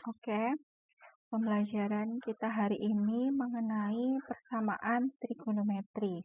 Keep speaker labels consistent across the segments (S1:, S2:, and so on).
S1: Oke, pembelajaran kita hari ini mengenai persamaan trigonometri.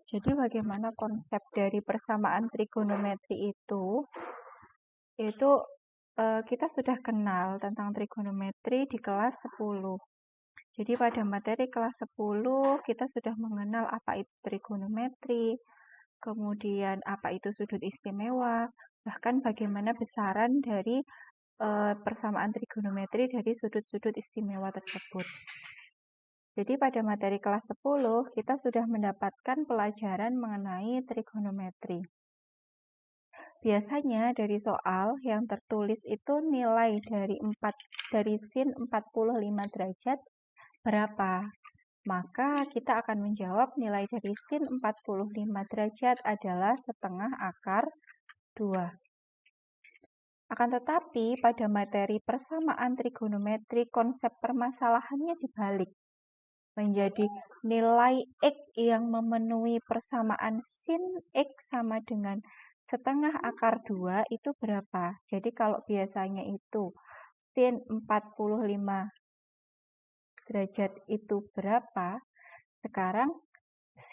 S1: Jadi bagaimana konsep dari persamaan trigonometri itu? Yaitu kita sudah kenal tentang trigonometri di kelas 10. Jadi pada materi kelas 10 kita sudah mengenal apa itu trigonometri, kemudian apa itu sudut istimewa, bahkan bagaimana besaran dari persamaan trigonometri dari sudut-sudut istimewa tersebut. Jadi pada materi kelas 10 kita sudah mendapatkan pelajaran mengenai trigonometri. Biasanya dari soal yang tertulis itu nilai dari sin 45 derajat berapa? Maka kita akan menjawab nilai dari sin 45 derajat adalah setengah akar 2. Akan tetapi pada materi persamaan trigonometri konsep permasalahannya dibalik. Menjadi nilai X yang memenuhi persamaan sin X sama dengan setengah akar 2 itu berapa? Jadi kalau biasanya itu sin 45 derajat itu berapa? Sekarang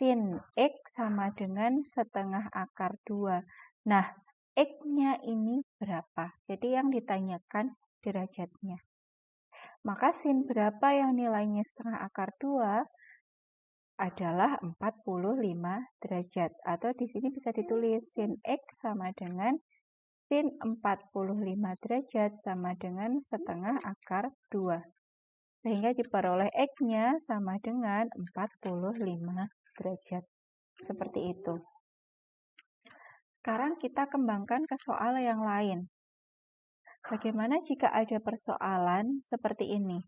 S1: sin X sama dengan setengah akar 2. Nah, X-nya ini berapa? Jadi yang ditanyakan derajatnya. Maka sin berapa yang nilainya setengah akar 2 adalah 45 derajat. Atau di sini bisa ditulis sin X sama dengan sin 45 derajat sama dengan setengah akar 2. Sehingga diperoleh X-nya sama dengan 45 derajat. Seperti itu. Sekarang kita kembangkan ke soal yang lain. Bagaimana jika ada persoalan seperti ini?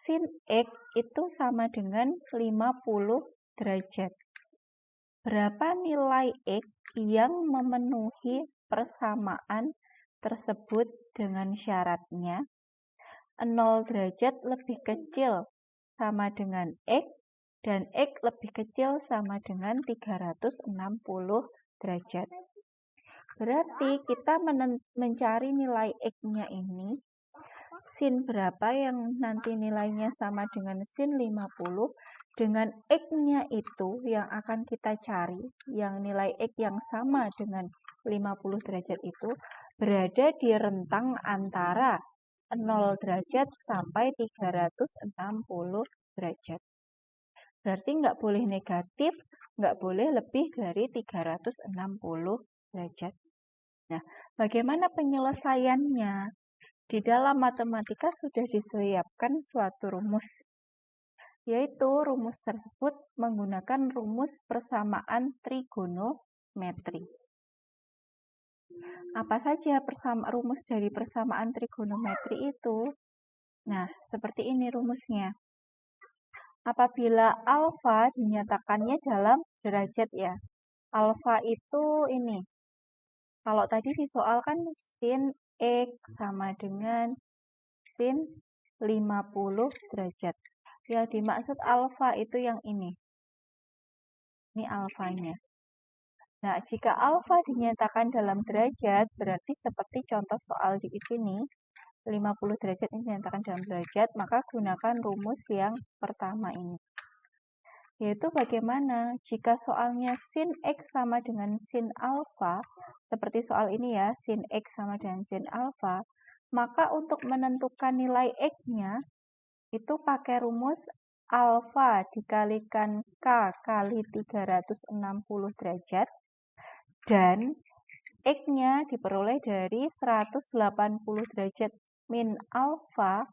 S1: Sin X itu sama dengan 50 derajat. Berapa nilai X yang memenuhi persamaan tersebut dengan syaratnya 0 derajat lebih kecil sama dengan X dan X lebih kecil sama dengan 360 derajat. Berarti kita mencari nilai X-nya ini, sin berapa yang nanti nilainya sama dengan sin 50, dengan X-nya itu yang akan kita cari, yang nilai X yang sama dengan 50 derajat itu, berada di rentang antara 0 derajat sampai 360 derajat. Berarti nggak boleh negatif, nggak boleh lebih dari 360 derajat. Nah, bagaimana penyelesaiannya? Di dalam matematika sudah disiapkan suatu rumus, yaitu rumus tersebut menggunakan rumus persamaan trigonometri. Apa saja rumus dari persamaan trigonometri itu? Nah, seperti ini rumusnya. Apabila alfa dinyatakannya dalam derajat ya. Alfa itu ini. Kalau tadi di soal kan sin X sama dengan sin 50 derajat. Yang dimaksud alfa itu yang ini. Ini alfanya. Nah, jika alfa dinyatakan dalam derajat, berarti seperti contoh soal di sini, 50 derajat ini dinyatakan dalam derajat, maka gunakan rumus yang pertama ini. Yaitu bagaimana jika soalnya sin X sama dengan sin alfa, seperti soal ini ya, sin X sama dengan sin alfa, maka untuk menentukan nilai X-nya, itu pakai rumus alfa dikalikan K kali 360 derajat, dan X-nya diperoleh dari 180 derajat min alfa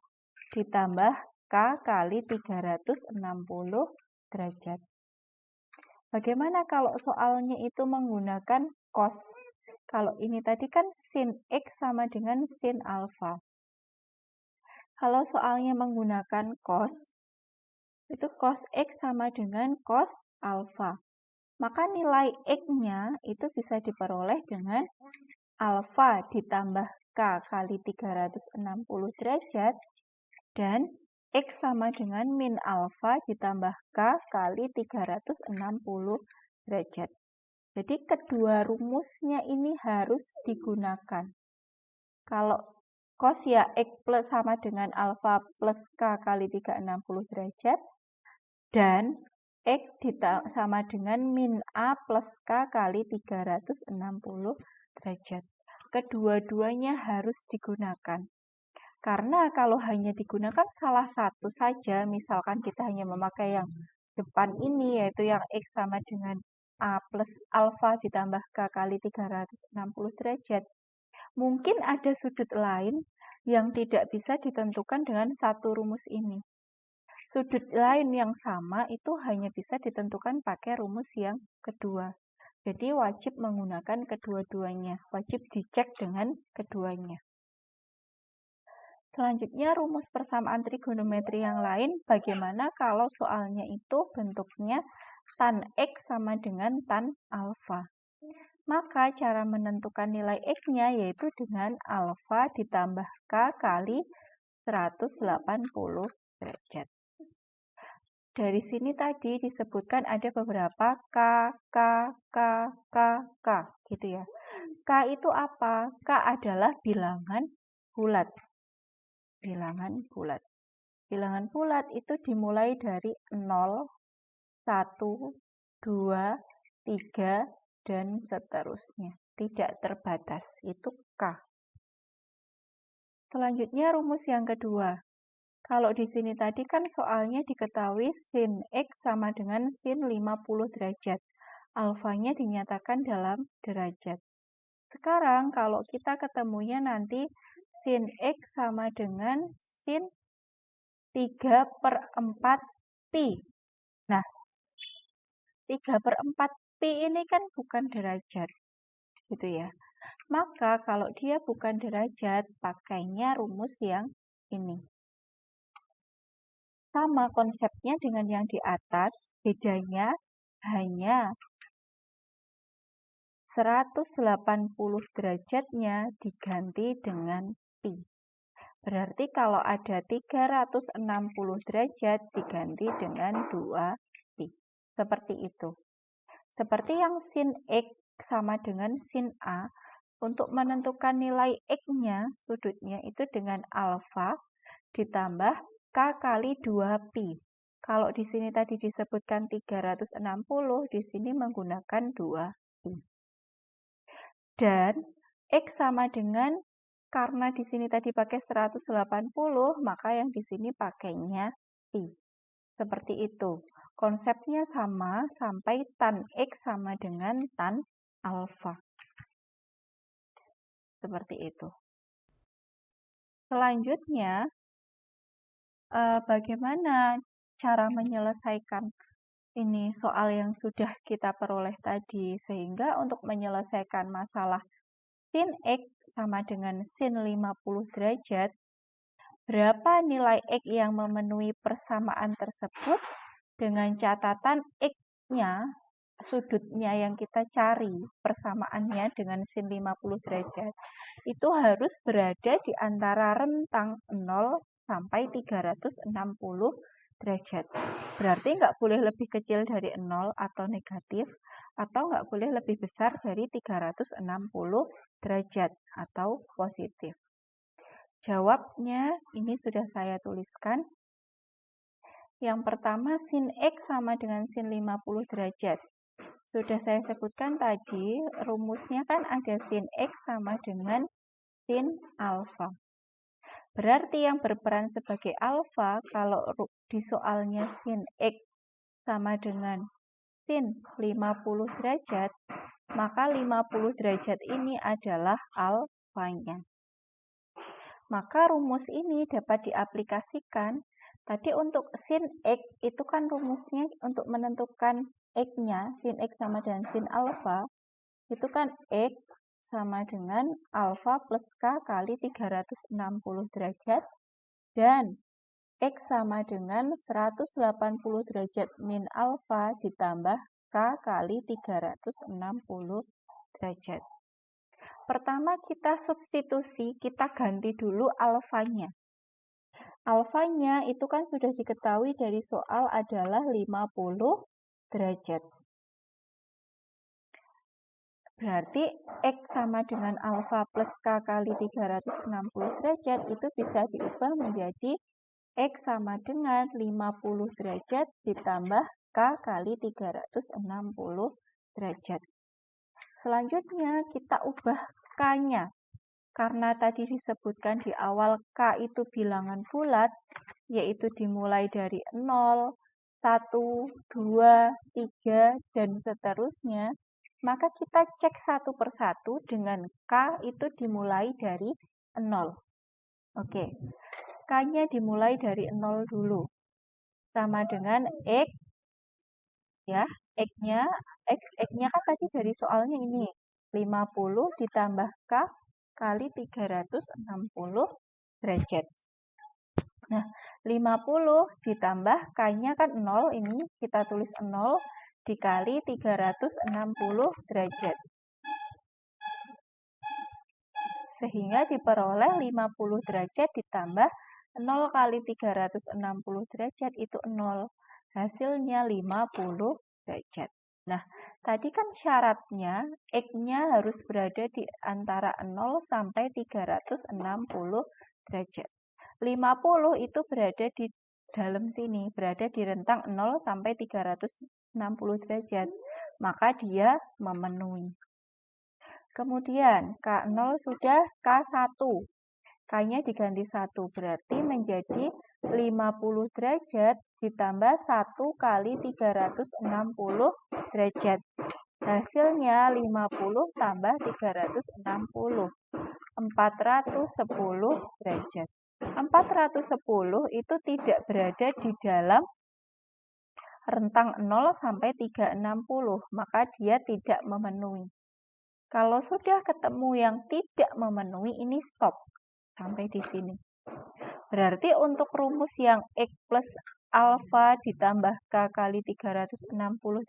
S1: ditambah K kali 360 derajat. Bagaimana kalau soalnya itu menggunakan cos? Kalau ini tadi kan sin X sama dengan sin alfa. Kalau soalnya menggunakan cos, itu cos X sama dengan cos alfa. Maka nilai X-nya itu bisa diperoleh dengan alfa ditambah K kali 360 derajat dan X sama dengan min alfa ditambah K kali 360 derajat. Jadi kedua rumusnya ini harus digunakan. Kalau cos ya X plus sama dengan alfa plus K kali 360 derajat. Dan X sama dengan min A plus K kali 360 derajat. Kedua-duanya harus digunakan. Karena kalau hanya digunakan salah satu saja, misalkan kita hanya memakai yang depan ini, yaitu yang X sama dengan A plus alfa ditambah K kali 360 derajat, mungkin ada sudut lain yang tidak bisa ditentukan dengan satu rumus ini. Sudut lain yang sama itu hanya bisa ditentukan pakai rumus yang kedua. Jadi wajib menggunakan kedua-duanya, wajib dicek dengan keduanya. Selanjutnya rumus persamaan trigonometri yang lain, bagaimana kalau soalnya itu bentuknya tan X sama dengan tan alfa. Maka cara menentukan nilai X-nya yaitu dengan alfa ditambah K kali 180 derajat. Dari sini tadi disebutkan ada beberapa K, gitu ya. K itu apa? K adalah bilangan bulat. Bilangan bulat. Bilangan bulat itu dimulai dari 0, 1, 2, 3, dan seterusnya. Tidak terbatas. Itu K. Selanjutnya rumus yang kedua. Kalau di sini tadi kan soalnya diketahui sin X sama dengan sin 50 derajat. Alfanya dinyatakan dalam derajat. Sekarang kalau kita ketemunya nanti sin X sama dengan sin 3/4 pi. Nah, 3/4 pi ini kan bukan derajat, gitu ya. Maka kalau dia bukan derajat, pakainya rumus yang ini. Sama konsepnya dengan yang di atas, bedanya hanya 180 derajatnya diganti dengan pi. Berarti kalau ada 360 derajat diganti dengan 2 pi. Seperti itu. Seperti yang sin X sama dengan sin A, untuk menentukan nilai X-nya, sudutnya itu dengan alfa ditambah K kali 2 pi. Kalau di sini tadi disebutkan 360, di sini menggunakan 2 pi. Dan X sama dengan, karena di sini tadi pakai 180, maka yang di sini pakainya pi. Seperti itu. Konsepnya sama sampai tan X sama dengan tan alfa. Seperti itu. Selanjutnya, bagaimana cara menyelesaikan ini soal yang sudah kita peroleh tadi, sehingga untuk menyelesaikan masalah sin X sama dengan sin 50 derajat, berapa nilai X yang memenuhi persamaan tersebut dengan catatan X-nya, sudutnya yang kita cari, persamaannya dengan sin 50 derajat, itu harus berada di antara rentang 0 sampai 360 derajat. Berarti nggak boleh lebih kecil dari 0 atau negatif, atau nggak boleh lebih besar dari 360 derajat atau positif. Jawabnya ini sudah saya tuliskan. Yang pertama, sin X sama dengan sin 50 derajat. Sudah saya sebutkan tadi, rumusnya kan ada sin X sama dengan sin alfa. Berarti yang berperan sebagai alfa, kalau di soalnya sin X sama dengan sin 50 derajat, maka 50 derajat ini adalah alfanya. Maka rumus ini dapat diaplikasikan. Tadi untuk sin X itu kan rumusnya untuk menentukan X-nya, sin X sama dengan sin alfa, itu kan X sama dengan alfa plus K kali 360 derajat, dan X sama dengan 180 derajat min alfa ditambah K kali 360 derajat. Pertama kita substitusi, kita ganti dulu alfanya. Alfanya itu kan sudah diketahui dari soal adalah 50 derajat. Berarti X sama dengan alfa plus K kali 360 derajat itu bisa diubah menjadi X sama dengan 50 derajat ditambah K kali 360 derajat. Selanjutnya kita ubah K-nya. Karena tadi disebutkan di awal K itu bilangan bulat, yaitu dimulai dari 0, 1, 2, 3, dan seterusnya, maka kita cek satu persatu dengan K itu dimulai dari 0. Oke, K-nya dimulai dari 0 dulu. Sama dengan X, ya, X-nya kan tadi dari soalnya ini, 50 ditambah K kali 360 derajat. Nah, 50 ditambah K-nya kan 0, ini kita tulis 0 dikali 360 derajat. Sehingga diperoleh 50 derajat ditambah 0 kali 360 derajat itu 0. Hasilnya 50 derajat. Nah, tadi kan syaratnya X-nya harus berada di antara 0 sampai 360 derajat. 50 itu berada di dalam sini, berada di rentang 0 sampai 360 derajat. Maka dia memenuhi. Kemudian K0 sudah K1. K-nya diganti 1, berarti menjadi 50 derajat ditambah 1 kali 360 derajat. Hasilnya 50 tambah 360, 410 derajat. 410 itu tidak berada di dalam rentang 0 sampai 360, maka dia tidak memenuhi. Kalau sudah ketemu yang tidak memenuhi, ini stop. Sampai di sini. Berarti untuk rumus yang X plus alfa ditambah K kali 360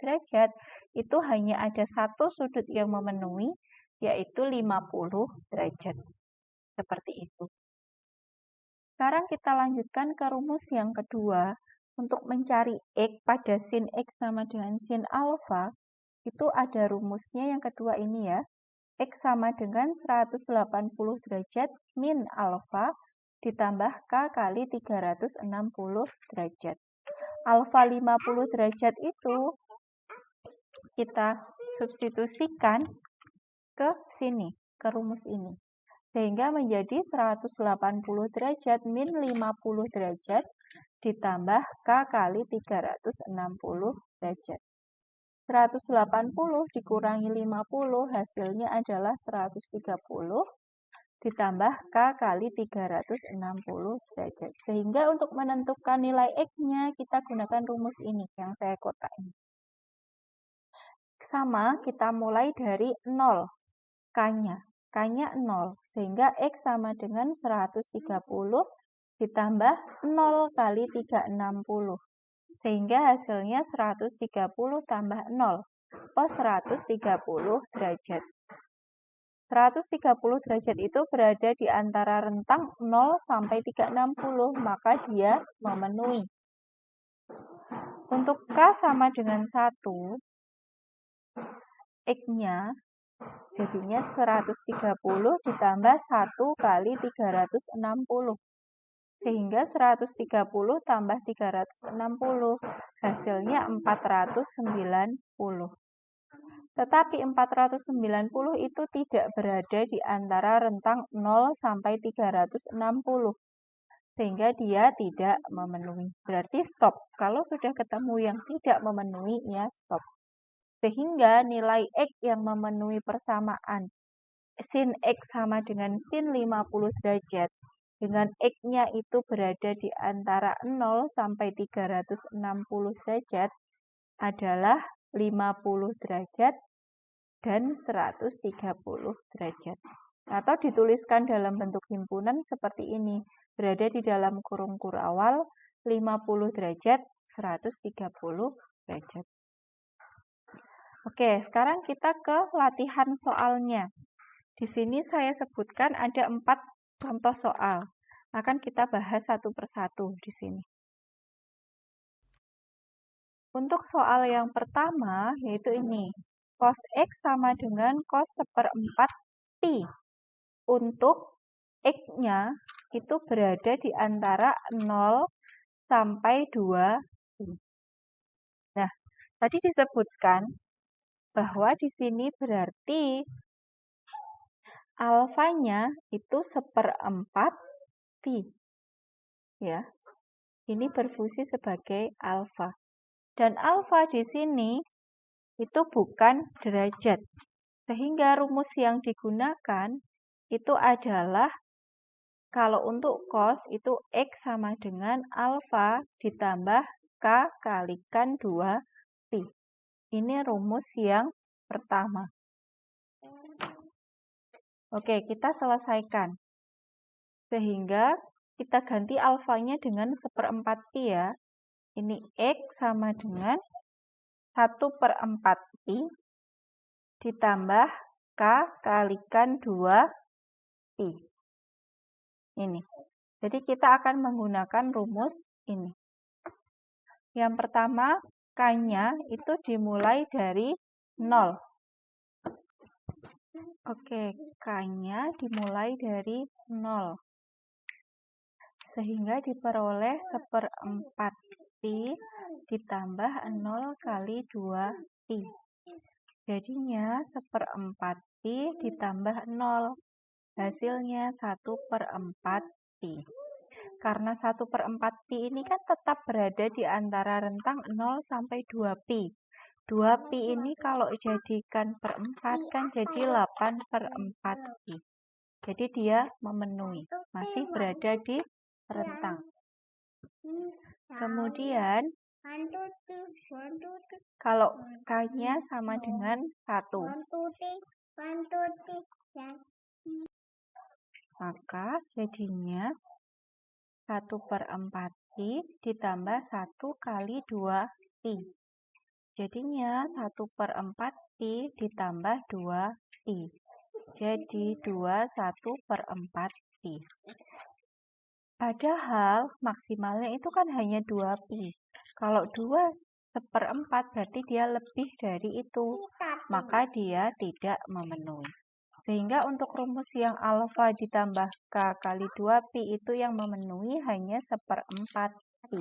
S1: derajat, itu hanya ada satu sudut yang memenuhi, yaitu 50 derajat. Seperti itu. Sekarang kita lanjutkan ke rumus yang kedua. Untuk mencari X pada sin X sama dengan sin alfa, itu ada rumusnya yang kedua ini ya. X sama dengan 180 derajat min alfa ditambah K kali 360 derajat. Alfa 50 derajat itu kita substitusikan ke sini, ke rumus ini. Sehingga menjadi 180 derajat min 50 derajat ditambah K kali 360 derajat. 180 dikurangi 50 hasilnya adalah 130 ditambah K kali 360 derajat. Sehingga untuk menentukan nilai X-nya kita gunakan rumus ini yang saya kotak ini. Sama kita mulai dari 0 K-nya. K-nya 0 sehingga X sama dengan 130 ditambah 0 kali 360. Sehingga hasilnya 130 tambah 0. 130 derajat. 130 derajat itu berada di antara rentang 0 sampai 360, maka dia memenuhi. Untuk K sama dengan 1, X-nya jadinya 130 ditambah 1 kali 360. Sehingga 130 tambah 360, hasilnya 490. Tetapi 490 itu tidak berada di antara rentang 0 sampai 360. Sehingga dia tidak memenuhi. Berarti stop. Kalau sudah ketemu yang tidak memenuhi, ya stop. Sehingga nilai X yang memenuhi persamaan sin X sama dengan sin 50 derajat dengan X-nya itu berada di antara 0 sampai 360 derajat adalah 50 derajat dan 130 derajat. Atau dituliskan dalam bentuk himpunan seperti ini. Berada di dalam kurung kurawal 50 derajat, 130 derajat. Oke, sekarang kita ke latihan soalnya. Di sini saya sebutkan ada 4 contoh soal. Akan kita bahas satu persatu di sini. Untuk soal yang pertama, yaitu ini. cos X sama dengan cos 1/4 Pi. Untuk X-nya itu berada di antara 0 sampai 2 Pi. Nah, tadi disebutkan bahwa di sini berarti alfanya itu 1/4 Pi. Ya, ini berfungsi sebagai alfa. Dan alfa di sini itu bukan derajat. Sehingga rumus yang digunakan itu adalah kalau untuk cos itu X sama dengan alfa ditambah K kalikan 2 Pi. Ini rumus yang pertama. Oke, kita selesaikan. Sehingga kita ganti alfanya dengan 1/4 Pi ya. Ini X sama dengan 1/4 Pi ditambah K kalikan 2 Pi. Ini. Jadi kita akan menggunakan rumus ini. Yang pertama, K-nya itu dimulai dari 0. Oke, K-nya dimulai dari 0. Sehingga diperoleh 1/4 Pi ditambah 0 kali 2 Pi. Jadinya 1/4 Pi ditambah 0. Hasilnya 1/4 Pi. Karena 1/4 Pi ini kan tetap berada di antara rentang 0 sampai 2 Pi. 2 Pi ini kalau jadikan per 4 kan jadi 8/4 Pi. Jadi dia memenuhi, masih berada di rentang. Kemudian, kalau K-nya sama dengan 1. Maka jadinya 1/4 Pi ditambah 1 kali 2 Pi. Jadinya 1/4 Pi ditambah 2 Pi. Jadi 1/4 Pi. Padahal maksimalnya itu kan hanya 2 Pi. Kalau 2/4 berarti dia lebih dari itu. Maka dia tidak memenuhi. Sehingga untuk rumus yang alfa ditambah K kali 2 Pi itu yang memenuhi hanya 1/4 Pi.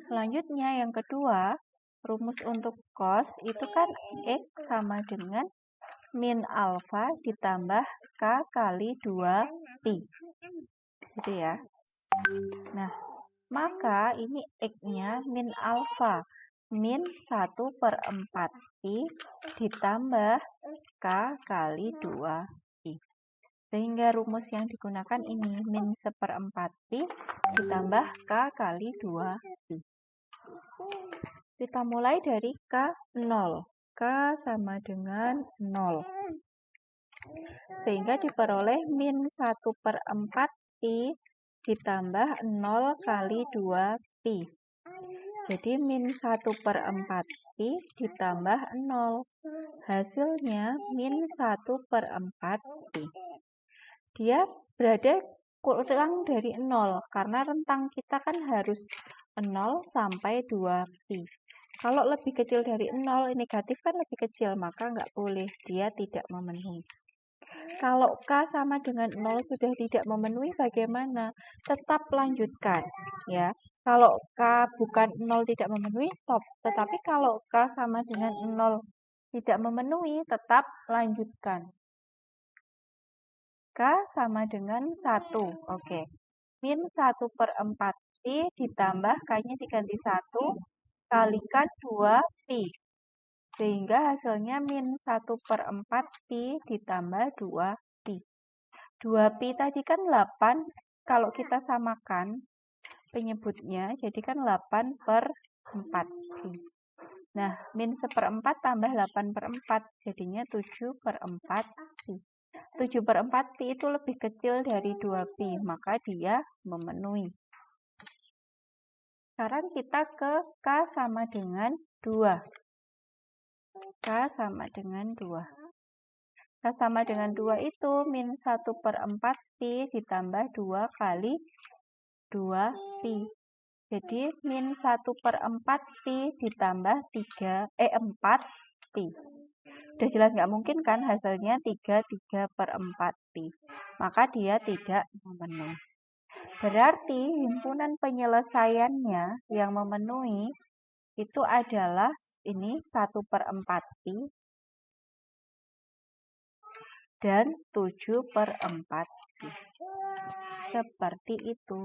S1: Selanjutnya yang kedua, rumus untuk cos itu kan X sama dengan min alfa ditambah K kali 2 Pi. Gitu ya. Nah, maka ini X-nya min alfa. Min 1/4 Pi ditambah K kali 2 Pi. Sehingga rumus yang digunakan ini min 1/4 Pi ditambah K kali 2 Pi. Kita mulai dari K0. K sama dengan 0. Sehingga diperoleh min 1/4 Pi ditambah 0 kali 2 Pi. Jadi min 1/4 Pi ditambah 0. Hasilnya min 1/4 Pi. Dia berada kurang dari 0, karena rentang kita kan harus 0 sampai 2 Pi. Kalau lebih kecil dari 0, negatif kan lebih kecil, maka nggak boleh, dia tidak memenuhi. Kalau K sama dengan 0 sudah tidak memenuhi, bagaimana? Tetap lanjutkan, ya. Kalau K bukan 0 tidak memenuhi, stop. Tetapi kalau K sama dengan 0 tidak memenuhi, tetap lanjutkan. K sama dengan 1. Oke. Min 1/4 Pi ditambah K-nya diganti 1 kalikan 2 Pi. Sehingga hasilnya min 1/4 Pi ditambah 2 Pi. 2 Pi tadi kan 8. Kalau kita samakan penyebutnya, jadi kan 8/4 Pi. Nah, min 1/4 tambah 8/4, jadinya 7/4 Pi. 7/4 Pi itu lebih kecil dari 2 Pi, maka dia memenuhi. Sekarang kita ke K sama dengan 2. K sama dengan 2. K sama dengan 2 itu min 1/4 Pi ditambah 2 kali 2 Pi. Jadi min 1/4 Pi ditambah 4 Pi. Udah jelas nggak mungkin kan hasilnya 3/4 Pi. Maka dia tidak memenuhi. Berarti himpunan penyelesaiannya yang memenuhi itu adalah ini 1/4 Pi dan 7/4 Pi. Seperti itu.